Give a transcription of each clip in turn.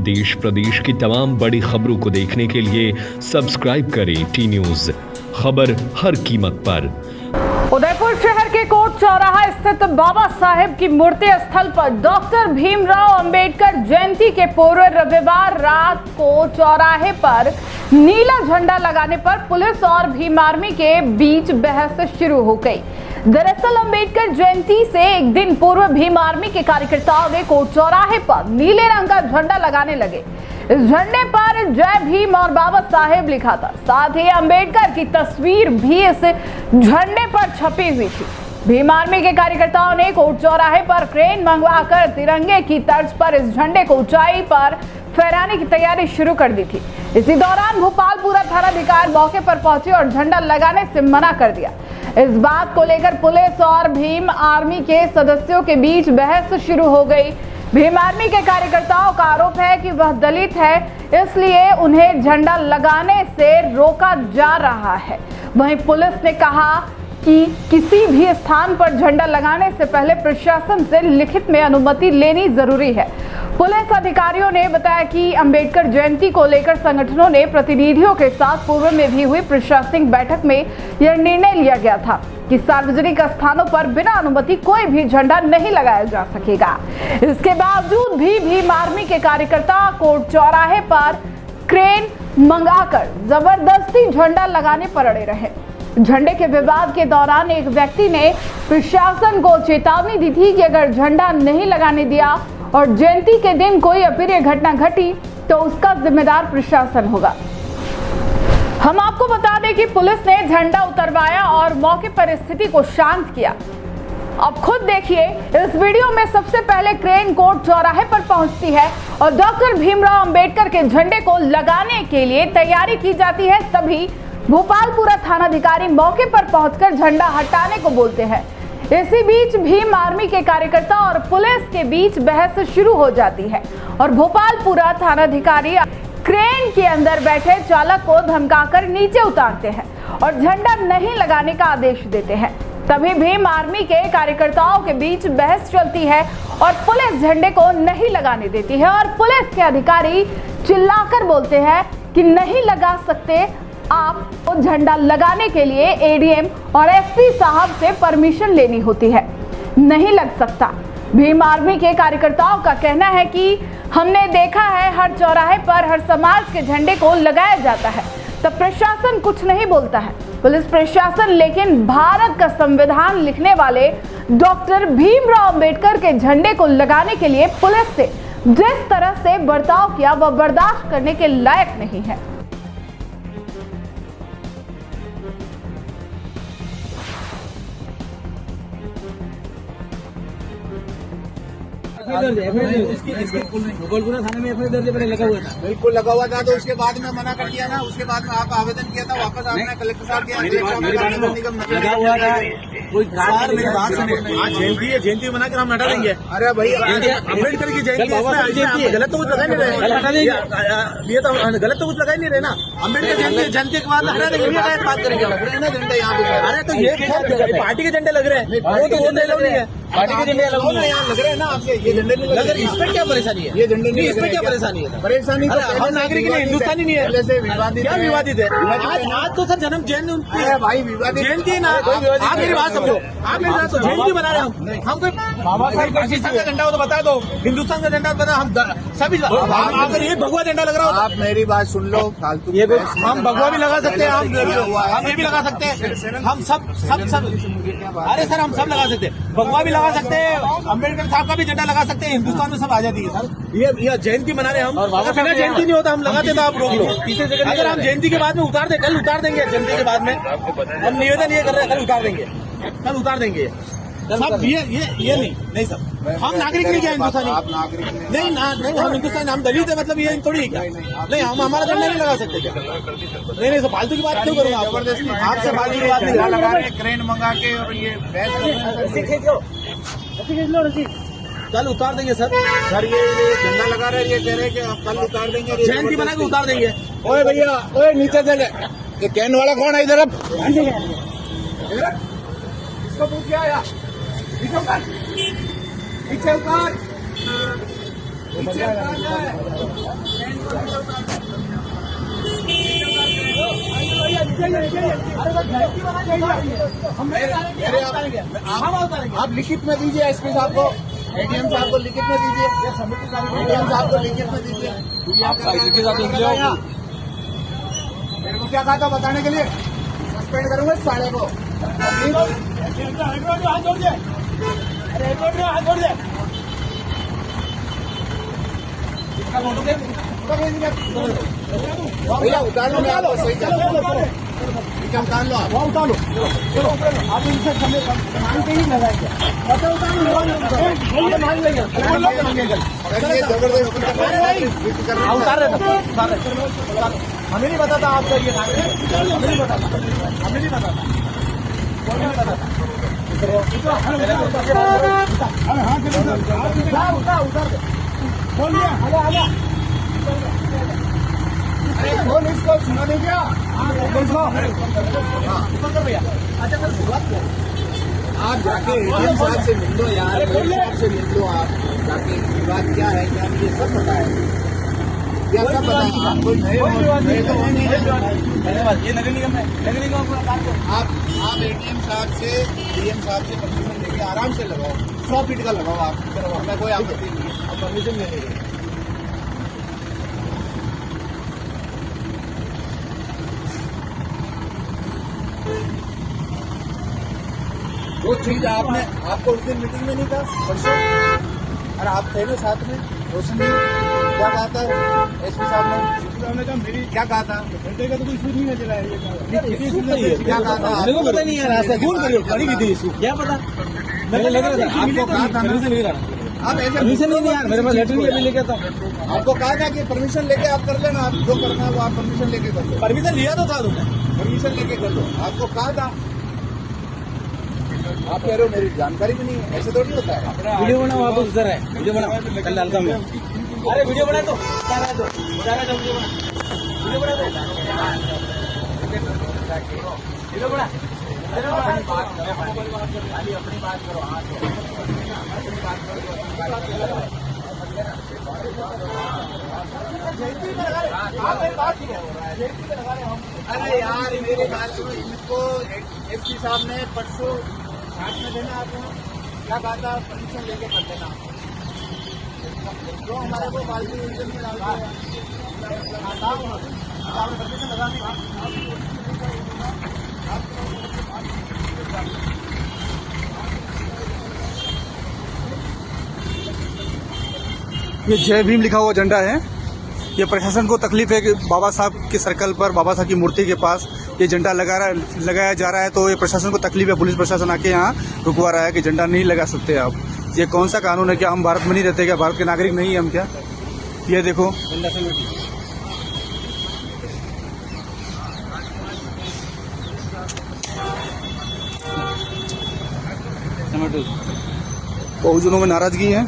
देश प्रदेश की तमाम बड़ी खबरों को देखने के लिए सब्सक्राइब करें टी न्यूज, खबर हर कीमत पर। उदयपुर शहर के कोट चौराहा स्थित बाबा साहेब की मूर्ति स्थल पर डॉक्टर भीमराव अंबेडकर जयंती के पूर्व रविवार रात को चौराहे पर नीला झंडा लगाने पर पुलिस और भीम आर्मी के बीच बहस शुरू हो गई। दरअसल अंबेडकर जयंती से एक दिन पूर्व भीम आर्मी के कार्यकर्ताओं ने कोट चौराहे पर नीले रंग का झंडा लगाने लगे। इस झंडे पर जय भीम और बाबा साहेब लिखा था। साथ ही अंबेडकर की तस्वीर भी इस झंडे पर छपी हुई थी। भीम आर्मी के कार्यकर्ताओं ने कोट चौराहे पर क्रेन मंगवाकर तिरंगे की तर्ज पर इस झंडे को ऊंचाई पर फहराने की तैयारी शुरू कर दी थी। इसी दौरान भोपालपुरा थानाधिकारी मौके पर पहुंचे और झंडा लगाने से मना कर दिया। इस बात को लेकर पुलिस और भीम आर्मी के सदस्यों के बीच बहस शुरू हो गई। भीम आर्मी के कार्यकर्ताओं का आरोप है कि वह दलित है, इसलिए उन्हें झंडा लगाने से रोका जा रहा है। वहीं पुलिस ने कहा कि किसी भी स्थान पर झंडा लगाने से पहले प्रशासन से लिखित में अनुमति लेनी जरूरी है। पुलिस अधिकारियों ने बताया कि अंबेडकर जयंती को लेकर संगठनों ने प्रतिनिधियों के साथ पूर्व में भी हुई प्रशासनिक बैठक में यह निर्णय लिया गया था कि सार्वजनिक स्थानों पर बिना अनुमति कोई भी झंडा नहीं लगाया जा सकेगा। इसके बावजूद भी भीम आर्मी के कार्यकर्ता कोट चौराहे पर क्रेन मंगाकर जबरदस्ती झंडा लगाने पर अड़े रहे। झंडे के विवाद के दौरान एक व्यक्ति ने प्रशासन को चेतावनी दी थी कि अगर झंडा नहीं लगाने दिया और जयंती के दिन कोई अप्रिय घटना घटी तो उसका जिम्मेदार प्रशासन होगा। हम आपको बता दें कि पुलिस ने झंडा उतरवाया और मौके पर स्थिति को शांत किया। अब खुद देखिए, इस वीडियो में सबसे पहले क्रेन कोट चौराहे पर पहुंचती है और डॉक्टर भीमराव अंबेडकर के झंडे को लगाने के लिए तैयारी की जाती है। तभी भोपालपुरा थानाधिकारी मौके पर पहुंचकर झंडा हटाने को बोलते हैं। इसी बीच भीम आर्मी के कार्यकर्ता और पुलिस के बीच बहस शुरू हो जाती है और भोपालपुरा थानाधिकारी क्रेन के अंदर बैठे चालक को धमकाकर नीचे उतारते हैं और झंडा नहीं लगाने का आदेश देते हैं। तभी भीम आर्मी के कार्यकर्ताओं के बीच बहस चलती है और पुलिस झंडे को नहीं लगाने देती है और पुलिस के अधिकारी चिल्लाकर बोलते हैं कि नहीं लगा सकते, आपको झंडा लगाने के लिए एडीएम और एसपी साहब से परमिशन लेनी होती है, नहीं लग सकता। भीम आर्मी के कार्यकर्ताओं का कहना है कि हमने देखा है हर चौराहे पर हर समाज के झंडे को लगाया जाता है, तब प्रशासन कुछ नहीं बोलता है। पुलिस प्रशासन लेकिन भारत का संविधान लिखने वाले डॉक्टर भीमराव अंबेडकर के झंडे को लगाने के लिए पुलिस से जिस तरह से बर्ताव किया वह बर्दाश्त करने के लायक नहीं है। भोपालपुरा थाने में एफआईआर दर्ज लगा हुआ था। बिल्कुल लगा हुआ था, तो उसके बाद में मना कर दिया ना। उसके बाद में आप आवेदन किया था, वापस आपने कलेक्टर साहब के लगा हुआ था। कोई मेरी बात सुने, आज जयंती है, जयंती बनाकर हम हटा देंगे। अरे भाई अम्बेडकर की जयंती है, गलत तो कुछ लगा नहीं रहे, ये तो गलत तो कुछ लगा ही नहीं रहे ना। अम्बेडकर जयंती के बाद हटा देंगे, बात करेंगे झंडे यहाँ पे। अरे तो ये पार्टी के झंडे लग रहे हैं, वो तो वो नहीं है, पार्टी के झंडे यहाँ लग रहे हैं ना आपके। ये झंडे नहीं लग रहे, इसमें क्या परेशानी है? ये झंडे नहीं, इसमें क्या परेशानी है? परेशानी हम नागरिक नहीं, हिंदुस्तानी नहीं है। क्या विवादित है? आज तो सर जन्म जयंती है भाई, विवादित जयंती ना। आप मेरी बात समझो, आप मेरी बात समझो, जयंती बना रहे हम कोई बाबा साहब पाकिस्तान का झंडा हो तो बता दो, हिंदुस्तान का झंडा बता, हम सभी अगर ये भगवा झंडा लग रहा हो। आप मेरी बात सुन लो, फालतू ये हम भगवा भी लगा सकते हैं, हम ये भी लगा सकते हैं, हम सब अरे सर हम सब लगा सकते हैं, भगवा भी लगा सकते हैं, अम्बेडकर साहब का भी झंडा लगा सकते हैं, हिंदुस्तान में सब आजादी है सर। ये जयंती मना रहे हम, अगर बिना जयंती नहीं होता हम लगाते तो आप रोक लो। अगर हम जयंती के बाद में उतार दे, कल उतार देंगे, जयंती के बाद में हम निवेदन ये कर रहे हैं, कल उतार देंगे, कल उतार देंगे सब। ये नहीं सब हम नागरिक नहीं क्या हिंदुस्तानी? नहीं हम हिंदुस्तानी, हम दलित है, मतलब ये थोड़ी क्या? नहीं हम हमारा झंडा नहीं लगा सकते क्या? नहीं सब फालतू की बात क्यों करूँगा? आपसे फालतू की बात नहीं लगा रहे, क्रेन मंगा के और ये कल उतार देंगे सर। ये झंडा लगा रहे, ये कह रहे कि आप कल उतार देंगे, जयंती बना के उतार देंगे। ओए भैया, ओए नीचे से ये कैन वाला कौन है इधर? इसको पूछ क्या आया? नीचे उतार, नीचे उतार। आप लिखित में दीजिए एसपी साहब को, एडीएम साहब को लिखित में दीजिए, एडीएम साहब को लिखित में दीजिए। मेरे को क्या कहा था बताने के लिए? सस्पेंड करूंगा इस साले को। भैया उतार लो, मैं आपको सही क्या उतार लो, आप उतार लो, चलो आप इनसे मान के ही लगाएंगे। हमें नहीं पता था आपका ये नाम है, हमें नहीं पता था, हमें नहीं पता था, कौन नहीं पता था। उतार बोलिए, फोन इसको सुना नहीं क्या? अच्छा सर, शुरुआत करें। आप जाके एडीएम साहब से मिल लो यार, एडीएम साहब से मिल लो आप जाके। बात क्या है, क्या मुझे सब पता है, क्या सब पता है आपको? धन्यवाद। ये नगर निगम है, नगर निगम आप एडीएम साहब से, डीएम साहब से परमिशन लेके आराम से लगाओ, 100 फीट का लगाओ आप, मैं कोई आपत्ति नहीं है, आप परमिशन ले लेंगे। वो चीज आपने, आपको उस दिन मीटिंग में नहीं था परसों, और आप थे ना साथ में, रोशन जी क्या कहा था एसपी साहब ने? कहा मेरी क्या कहा था? घंटे का तो कोई सूट नहीं नजर आया, क्या कहा था? मेरे को पता नहीं यार, ऐसा कौन करिए खड़ी की थी इसको, क्या पता? मेरे लग रहा था आपको कहा था ना, आप ऐसे परमिशन नहीं यार, मेरे पास लेटर नहीं लेके था। आपको कहा था कि परमिशन लेके आप कर लेना, आप जो करना है वो आप परमिशन लेके कर लो। परमिशन लिया तो था तुमने, परमिशन लेके कर लो, आपको कहा था। आप कह रहे हो मेरी जानकारी भी नहीं है, ऐसे थोड़ी होता है। वीडियो बनाओ, आप उधर है, वीडियो बनाओ, कल डालता हूँ मैं। अरे वीडियो बना दो, वीडियो बना दो, वीडियो बना दो, वीडियो बना। अपनी बात करो, अपनी बात करो, अरे यार मेरी बात सुनो, इनको एसपी साहब ने परसों साथ में देना, आपको क्या कहा था? परमिशन लेके कर देना, जो हमारे को बाल्टी में डालता है परमिशन लगाने का। ये जय भीम लिखा हुआ झंडा है। ये प्रशासन को तकलीफ है कि बाबा साहब के सर्कल पर, बाबा साहब की मूर्ति के पास ये झंडा लगाया जा रहा है, तो ये प्रशासन को तकलीफ है। पुलिस प्रशासन आके यहाँ रुकवा रहा है कि झंडा नहीं लगा सकते आप। ये कौन सा कानून है? क्या हम भारत में नहीं रहते? क्या भारत के नागरिक नहीं है हम? क्या ये देखो, बहुजनों में नाराजगी है,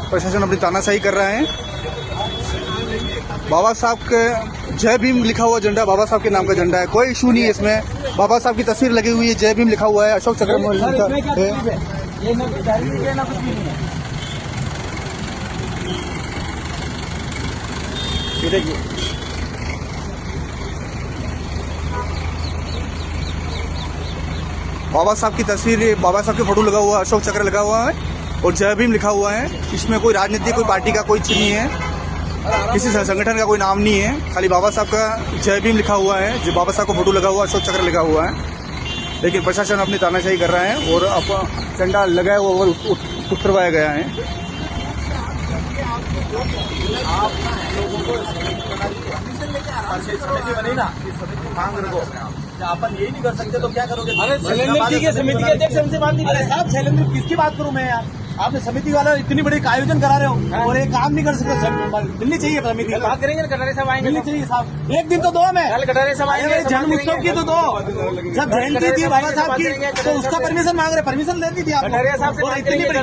प्रशासन अपनी तानाशाही कर रहा है। बाबा साहब के जय भीम लिखा हुआ झंडा बाबा साहब के नाम का झंडा है, कोई इशू नहीं है इसमें। बाबा साहब की तस्वीर लगी हुई है, जय भीम लिखा हुआ है, अशोक चक्र है। ये देखिए, बाबा साहब की तस्वीर, बाबा साहब के फोटो लगा हुआ है, अशोक चक्र लगा हुआ है और जय भीम लिखा हुआ है। इसमें कोई राजनीति, कोई पार्टी का कोई चिन्ह नहीं है, किसी संगठन का कोई नाम नहीं है, खाली बाबा साहब का जय भीम लिखा हुआ है, जो बाबा साहब का फोटो लगा हुआ है, अशोक चक्र लगा हुआ है। लेकिन प्रशासन अपनी तानाशाही कर रहा है और अब झंडा लगाया हुआ और उतरवाया गया है। मांग रखो, अपन यही नहीं कर सकते तो क्या करोगे? अरे शैलेंद्र जी के समिति के अध्यक्ष हमसे बात नहीं। अरे साहब, शैलेंद्र किसकी बात करूं मैं यार? आपने समिति वाला इतनी बड़ी आयोजन करा रहे हो और एक काम नहीं कर सकते। मिलनी चाहिए समिति, बात करेंगे ना, कटारे साहब आएंगे, मिलनी चाहिए साहब। एक दिन तो दो में कल कटारे साहब आएंगे, जन्म उत्सव की तो दो, जब जयंती थी बाबा साहब की तो उसका परमिशन मांग रहे, परमिशन दे दी थी आप कटारे साहब से, इतनी बड़ी।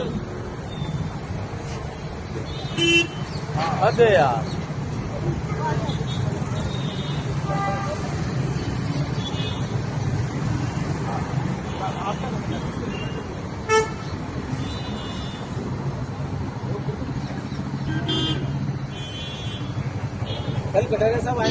अरे यार, कल कटारे साहब आए।